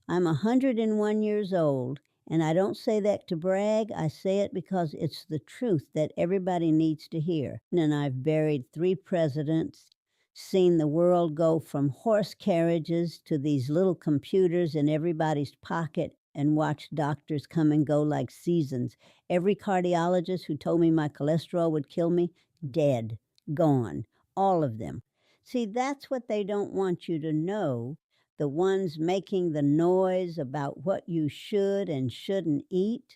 I'm 101 years old, and I don't say that to brag. I say it because it's the truth that everybody needs to hear. And I've buried 3 presidents, seen the world go from horse carriages to these little computers in everybody's pocket, and watched doctors come and go like seasons. Every cardiologist who told me my cholesterol would kill me, dead, gone, all of them. See, that's what they don't want you to know. The ones making the noise about what you should and shouldn't eat,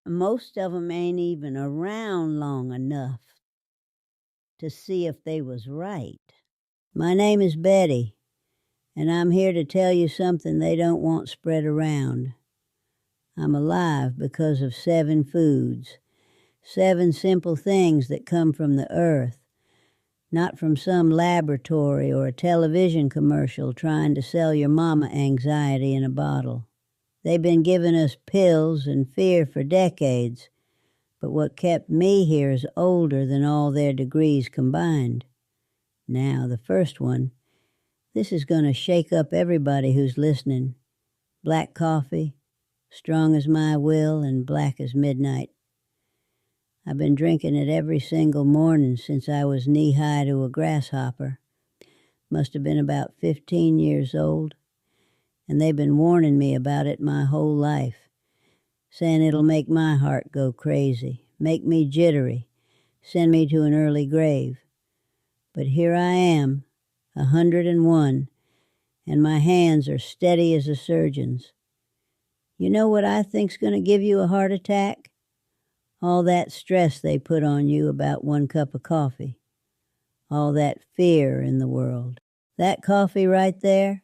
most of them ain't even around long enough to see if they was right. My name is Betty, and I'm here to tell you something they don't want spread around. I'm alive because of 7 foods, 7 simple things that come from the earth, not from some laboratory or a television commercial trying to sell your mama anxiety in a bottle. They've been giving us pills and fear for decades, but what kept me here is older than all their degrees combined. Now, the first one, this is going to shake up everybody who's listening. Black coffee, strong as my will and black as midnight. I've been drinking it every single morning since I was knee-high to a grasshopper. Must have been about 15 years old, and they've been warning me about it my whole life, saying it'll make my heart go crazy, make me jittery, send me to an early grave. But here I am, 101, and my hands are steady as a surgeon's. You know what I think's going to give you a heart attack? All that stress they put on you about 1 cup of coffee. All that fear in the world. That coffee right there,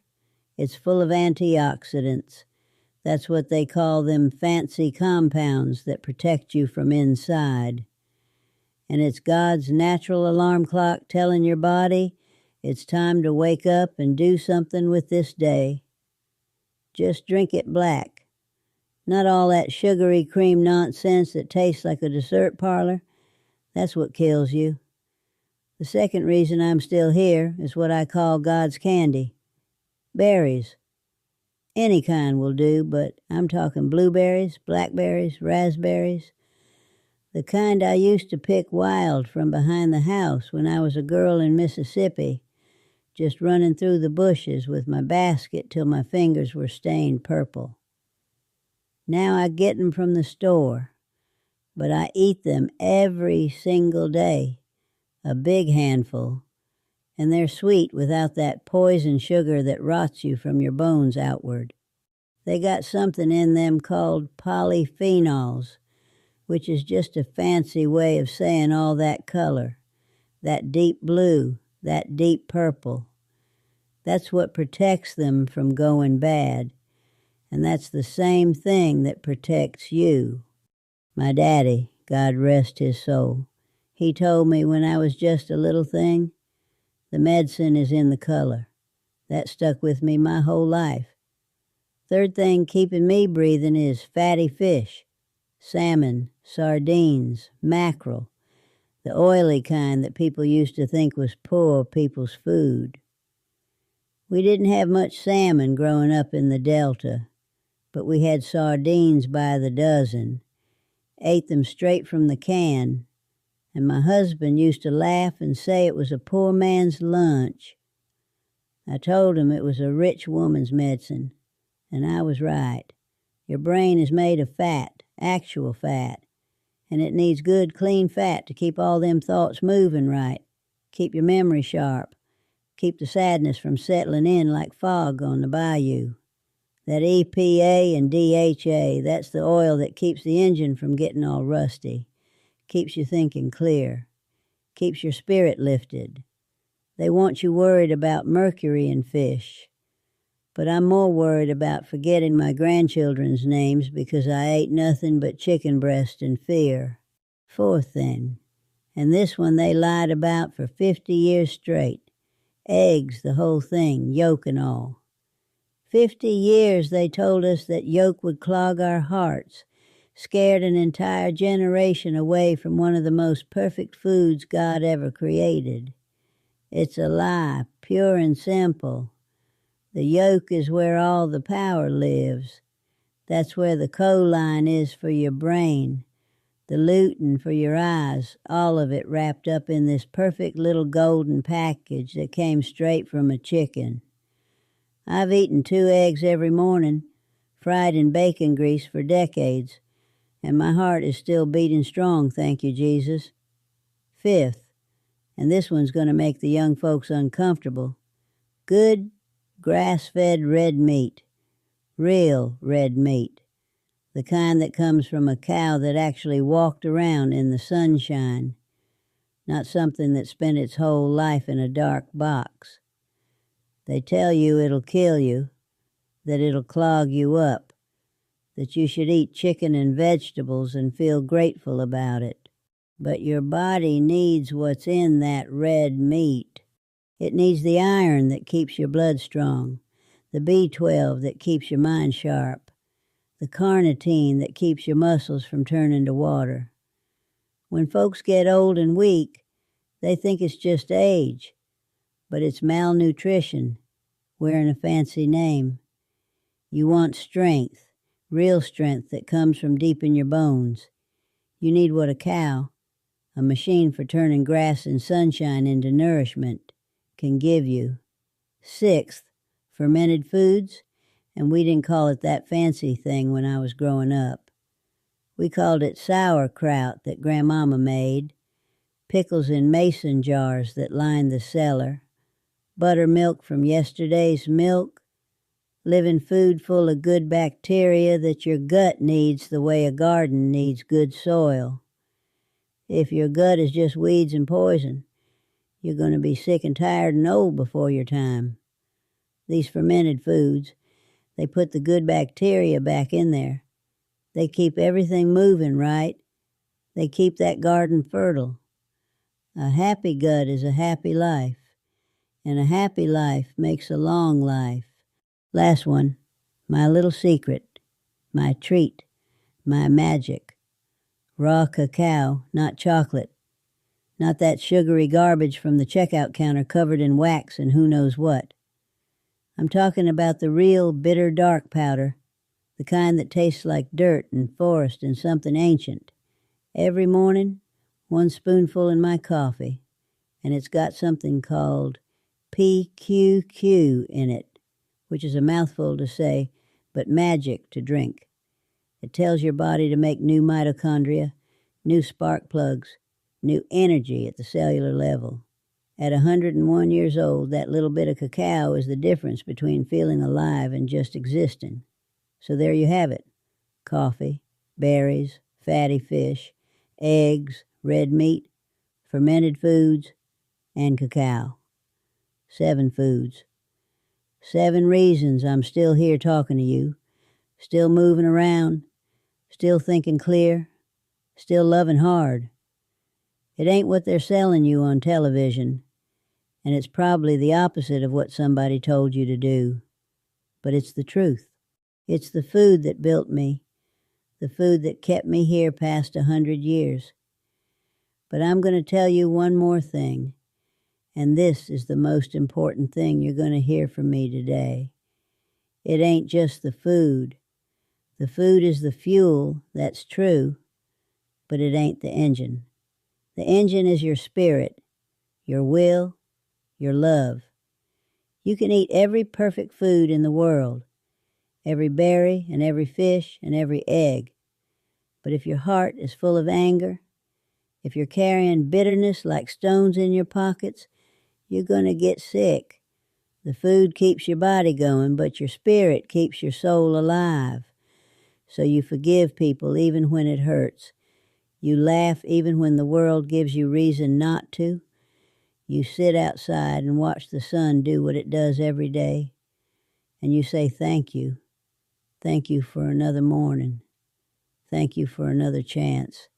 it's full of antioxidants. That's what they call them fancy compounds that protect you from inside. And it's God's natural alarm clock telling your body it's time to wake up and do something with this day. Just drink it black. Not all that sugary cream nonsense that tastes like a dessert parlor. That's what kills you. The second reason I'm still here is what I call God's candy. Berries. Any kind will do, but I'm talking blueberries, blackberries, raspberries. The kind I used to pick wild from behind the house when I was a girl in Mississippi, just running through the bushes with my basket till my fingers were stained purple. Now I get them from the store, but I eat them every single day, a big handful, and they're sweet without that poison sugar that rots you from your bones outward. They got something in them called polyphenols, which is just a fancy way of saying all that color, that deep blue, that deep purple. That's what protects them from going bad. And that's the same thing that protects you. My daddy, God rest his soul, he told me when I was just a little thing, the medicine is in the color. That stuck with me my whole life. Third thing keeping me breathing is fatty fish, salmon, sardines, mackerel, the oily kind that people used to think was poor people's food. We didn't have much salmon growing up in the Delta, but we had sardines by the dozen, ate them straight from the can, and my husband used to laugh and say it was a poor man's lunch. I told him it was a rich woman's medicine, and I was right. Your brain is made of fat, actual fat, and it needs good, clean fat to keep all them thoughts moving right, keep your memory sharp, keep the sadness from settling in like fog on the bayou. That EPA and DHA, that's the oil that keeps the engine from getting all rusty, keeps you thinking clear, keeps your spirit lifted. They want you worried about mercury in fish, but I'm more worried about forgetting my grandchildren's names because I ate nothing but chicken breast and fear. Fourth thing, and this one they lied about for 50 years straight, eggs, the whole thing, yolk and all. 50 years they told us that yolk would clog our hearts, scared an entire generation away from one of the most perfect foods God ever created. It's a lie, pure and simple. The yolk is where all the power lives. That's where the choline is for your brain, the lutein for your eyes, all of it wrapped up in this perfect little golden package that came straight from a chicken. I've eaten 2 eggs every morning, fried in bacon grease for decades, and my heart is still beating strong, thank you, Jesus. 5th, and this one's going to make the young folks uncomfortable. Good, grass-fed red meat. Real red meat. The kind that comes from a cow that actually walked around in the sunshine, not something that spent its whole life in a dark box. They tell you it'll kill you, that it'll clog you up, that you should eat chicken and vegetables and feel grateful about it. But your body needs what's in that red meat. It needs the iron that keeps your blood strong, the B12 that keeps your mind sharp, the carnitine that keeps your muscles from turning to water. When folks get old and weak, they think it's just age, but it's malnutrition, wearing a fancy name. You want strength, real strength that comes from deep in your bones. You need what a cow, a machine for turning grass and sunshine into nourishment, can give you. 6th, fermented foods, and we didn't call it that fancy thing when I was growing up. We called it sauerkraut that Grandmama made, pickles in mason jars that lined the cellar, buttermilk from yesterday's milk, living food full of good bacteria that your gut needs the way a garden needs good soil. If your gut is just weeds and poison, you're going to be sick and tired and old before your time. These fermented foods, they put the good bacteria back in there. They keep everything moving right. They keep that garden fertile. A happy gut is a happy life, and a happy life makes a long life. Last one, my little secret, my treat, my magic. Raw cacao, not chocolate. Not that sugary garbage from the checkout counter covered in wax and who knows what. I'm talking about the real bitter dark powder, the kind that tastes like dirt and forest and something ancient. Every morning, 1 spoonful in my coffee, and it's got something called PQQ in it, which is a mouthful to say, but magic to drink. It tells your body to make new mitochondria, new spark plugs, new energy at the cellular level. At 101 years old, that little bit of cacao is the difference between feeling alive and just existing. So there you have it. Coffee, berries, fatty fish, eggs, red meat, fermented foods, and cacao. 7 foods. 7 reasons I'm still here talking to you, still moving around, still thinking clear, still loving hard. It ain't what they're selling you on television, and it's probably the opposite of what somebody told you to do. But it's the truth. It's the food that built me, the food that kept me here past 100 years. But I'm going to tell you one more thing, and this is the most important thing you're going to hear from me today. It ain't just the food. The food is the fuel, that's true, but it ain't the engine. The engine is your spirit, your will, your love. You can eat every perfect food in the world, every berry and every fish and every egg. But if your heart is full of anger, if you're carrying bitterness like stones in your pockets, you're going to get sick. The food keeps your body going, but your spirit keeps your soul alive. So you forgive people even when it hurts. You laugh even when the world gives you reason not to. You sit outside and watch the sun do what it does every day. And you say thank you. Thank you for another morning. Thank you for another chance.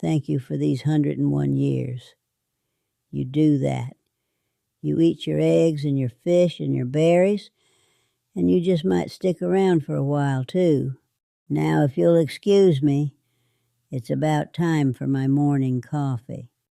Thank you for these 101 years. You do that. You eat your eggs and your fish and your berries, and you just might stick around for a while too. Now, if you'll excuse me, it's about time for my morning coffee.